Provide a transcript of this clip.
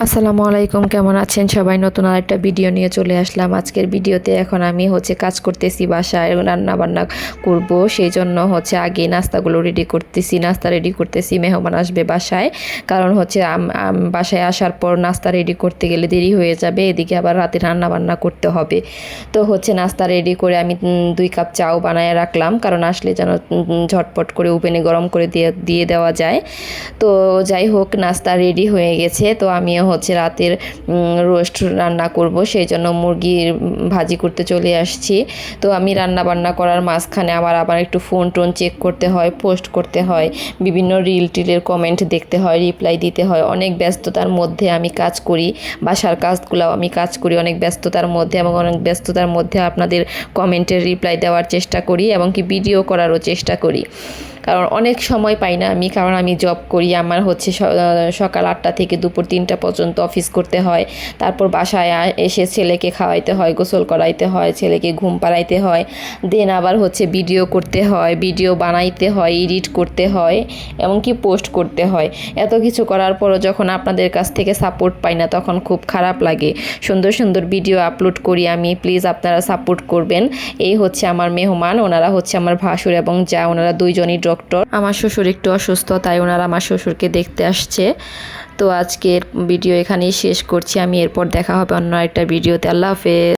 আসসালামু আলাইকুম, কেমন আছেন সবাই? নতুন আরেকটা ভিডিও নিয়ে চলে আসলাম। আজকের ভিডিওতে এখন আমি কাজ করতেছি, বাসায় রান্না বান্না করব। সেই জন্য আগে নাস্তাগুলো রেডি করতেছি, নাস্তা রেডি করতেছি। মেহমান আসবে বাসায়, কারণ বাসায় আসার পর নাস্তা রেডি করতে গেলে দেরি হয়ে যাবে, এদিকে আবার রাতে রান্না বান্না করতে হবে। তো নাস্তা রেডি করে আমি 2 কাপ চাও বানায় রাখলাম, কারণ আসলে যেন ঝটপট করে ওভেনে গরম করে দিয়ে দেওয়া যায়। তো যাই হোক, নাস্তা রেডি হয়ে গেছে। তো আমিও রাতের রোস্ট রান্না করব, সেই জন্য মুরগির ভাজি করতে চলে আসছি। তো আমি রান্না বান্না করার মাঝখানে আবার একটু ফোন টোন চেক করতে হয়, পোস্ট করতে হয়, বিভিন্ন টিলের কমেন্ট দেখতে হয়, রিপ্লাই দিতে হয়। অনেক ব্যস্ততার মধ্যে আমি কাজ করি, বাসার কাজগুলো আমি কাজ করি অনেক ব্যস্ততার মধ্যে, এবং অনেক ব্যস্ততার মধ্যে আপনাদের কমেন্টের রিপ্লাই দেওয়ার চেষ্টা করি, এবং ভিডিও করারও চেষ্টা করি। কারণ অনেক সময় পাই না আমি, কারণ আমি জব করি। আমার সকাল 8টা থেকে দুপুর 3টা পর্যন্ত অফিস করতে হয়। তারপর বাসায় এসে ছেলেকে খাওয়াইতে হয়, গোসল করাইতে হয়, ছেলেকে ঘুম পাড়াইতে হয়। দেন আবার ভিডিও করতে হয়, ভিডিও বানাইতে হয়, এডিট করতে হয়, এমনকি পোস্ট করতে হয়। এত কিছু করার পরও যখন আপনাদের কাছ থেকে সাপোর্ট পাই না, তখন খুব খারাপ লাগে। সুন্দর সুন্দর ভিডিও আপলোড করি আমি, প্লিজ আপনারা সাপোর্ট করবেন। এই আমার মেহমান, ওনারা আমার ভাসুর এবং যা, ওনারা দুইজনই ডক্টর। আমার শ্বশুর একটু অসুস্থ, তাই ওনারা আমার শ্বশুরকে দেখতে আসছে। তো আজকের ভিডিও এখানেই শেষ করছি আমি, এরপর দেখা হবে অন্য একটা ভিডিওতে। আল্লাহ হাফেজ।